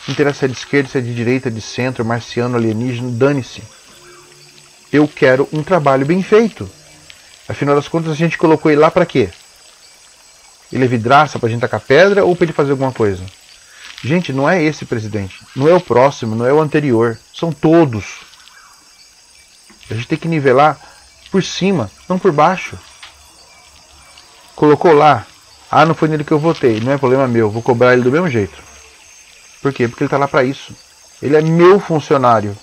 Não interessa se é de esquerda, se é de direita, de centro, marciano, alienígena, dane-se. Eu quero um trabalho bem feito. Afinal das contas, a gente colocou ele lá para quê? Ele é vidraça para a gente tacar pedra ou para ele fazer alguma coisa? Gente, não é esse presidente. Não é o próximo, não é o anterior. São todos. A gente tem que nivelar por cima, não por baixo. Colocou lá. Não foi nele que eu votei. Não é problema meu. Vou cobrar ele do mesmo jeito. Por quê? Porque ele está lá para isso. Ele é meu funcionário.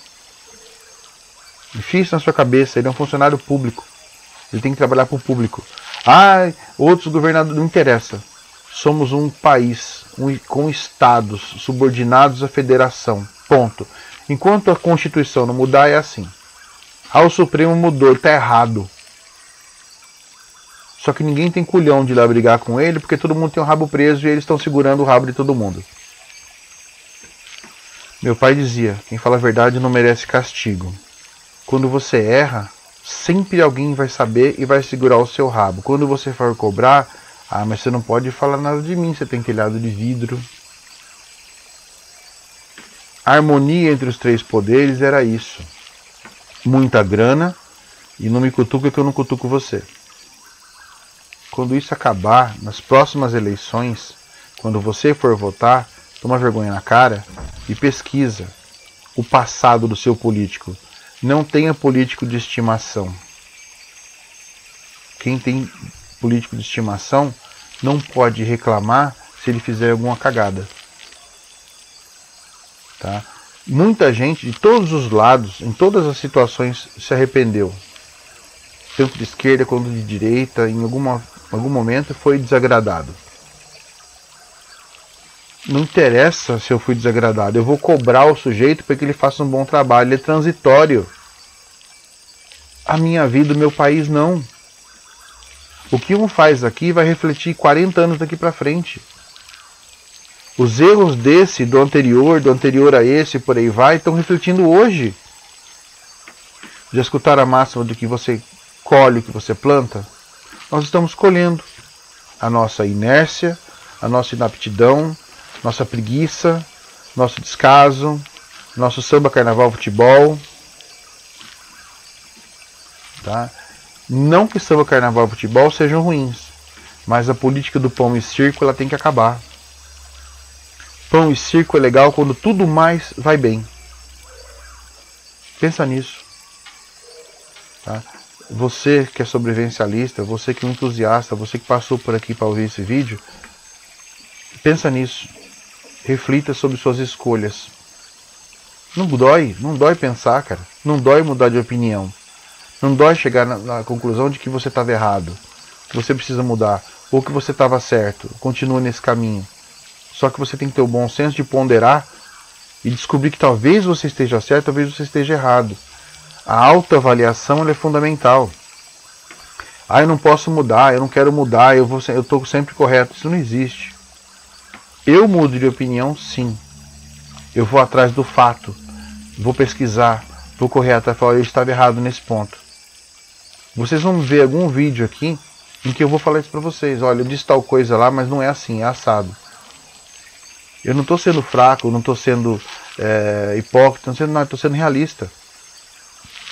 Difícil na sua cabeça. Ele é um funcionário público. Ele tem que trabalhar para o público. Outros governadores. Não interessa. Somos um país com estados subordinados à federação. Ponto. Enquanto a Constituição não mudar, é assim. O Supremo mudou, está errado. Só que ninguém tem culhão de ir lá brigar com ele, porque todo mundo tem o rabo preso e eles estão segurando o rabo de todo mundo. Meu pai dizia, quem fala a verdade não merece castigo. Quando você erra, sempre alguém vai saber e vai segurar o seu rabo. Quando você for cobrar, mas você não pode falar nada de mim, você tem telhado de vidro. A harmonia entre os 3 poderes era isso. Muita grana e não me cutuca que eu não cutuco você. quando isso acabar, nas próximas eleições, quando você for votar, toma vergonha na cara e pesquisa o passado do seu político. Não tenha político de estimação. Quem tem político de estimação não pode reclamar se ele fizer alguma cagada. Tá? Muita gente, de todos os lados, em todas as situações, se arrependeu. Tanto de esquerda quanto de direita, em algum momento foi desagradado. Não interessa se eu fui desagradado, eu vou cobrar o sujeito para que ele faça um bom trabalho, ele é transitório. A minha vida, o meu país, não. O que um faz aqui vai refletir 40 anos daqui para frente. Os erros desse, do anterior a esse, por aí vai, estão refletindo hoje. Já escutaram a máxima de que você colhe o que você planta? Nós estamos colhendo a nossa inércia, a nossa inaptidão, nossa preguiça, nosso descaso, nosso samba, carnaval, futebol. Tá? Não que samba, carnaval e futebol sejam ruins, mas a política do pão e circo ela tem que acabar. Pão e circo é legal quando tudo mais vai bem. Pensa nisso. Tá? Você que é sobrevivencialista, você que é um entusiasta, você que passou por aqui para ouvir esse vídeo, pensa nisso. Reflita sobre suas escolhas. Não dói pensar, cara. Não dói mudar de opinião. Não dói chegar na conclusão de que você estava errado, que você precisa mudar, ou que você estava certo, continua nesse caminho. Só que você tem que ter o bom senso de ponderar e descobrir que talvez você esteja certo, talvez você esteja errado. A autoavaliação ela é fundamental. Eu não posso mudar, eu não quero mudar, eu estou sempre correto. Isso não existe. Eu mudo de opinião, sim. Eu vou atrás do fato, vou pesquisar, vou correr atrás e falar, eu estava errado nesse ponto. Vocês vão ver algum vídeo aqui em que eu vou falar isso para vocês. Olha, eu disse tal coisa lá, mas não é assim, é assado. Eu não estou sendo fraco, não estou sendo hipócrita, não estou sendo realista.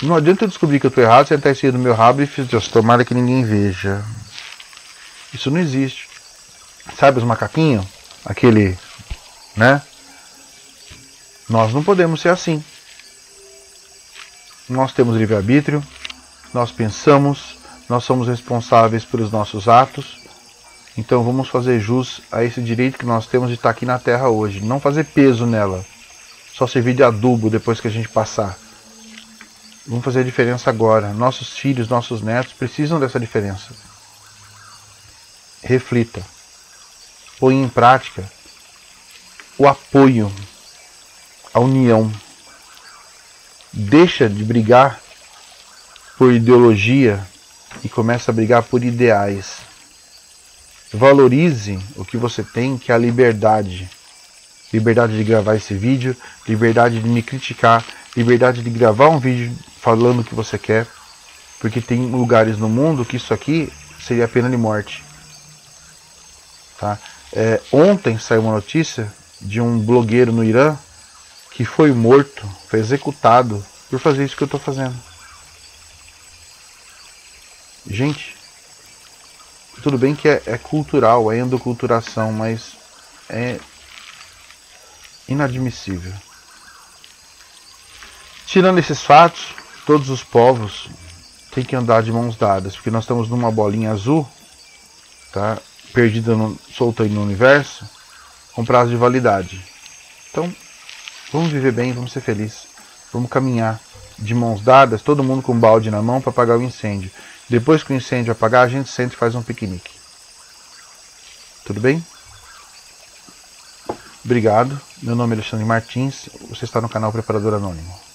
Não adianta eu descobrir que eu estou errado, sentar em cima do meu rabo e fiz, Deus, tomara que ninguém veja. Isso não existe. Sabe os macaquinhos? Aquele, né? Nós não podemos ser assim. Nós temos livre-arbítrio, nós pensamos, nós somos responsáveis pelos nossos atos. Então vamos fazer jus a esse direito que nós temos de estar aqui na Terra hoje. Não fazer peso nela. Só servir de adubo depois que a gente passar. Vamos fazer a diferença agora. Nossos filhos, nossos netos precisam dessa diferença. Reflita. Põe em prática o apoio, a união. Deixa de brigar por ideologia e começa a brigar por ideais. Valorize o que você tem, que é a liberdade. Liberdade de gravar esse vídeo, liberdade de me criticar, liberdade de gravar um vídeo falando o que você quer, porque tem lugares no mundo que isso aqui seria a pena de morte. Tá? Ontem saiu uma notícia de um blogueiro no Irã que foi morto, foi executado por fazer isso que eu estou fazendo. Gente, tudo bem que é cultural, é endoculturação, mas é inadmissível. Tirando esses fatos, todos os povos têm que andar de mãos dadas, porque nós estamos numa bolinha azul, tá? Perdida, solta aí no universo, com prazo de validade. Então, vamos viver bem, vamos ser felizes, vamos caminhar de mãos dadas, todo mundo com um balde na mão para apagar o incêndio. Depois que o incêndio apagar, a gente senta e faz um piquenique. Tudo bem? Obrigado. Meu nome é Alexandre Martins. Você está no canal Preparador Anônimo.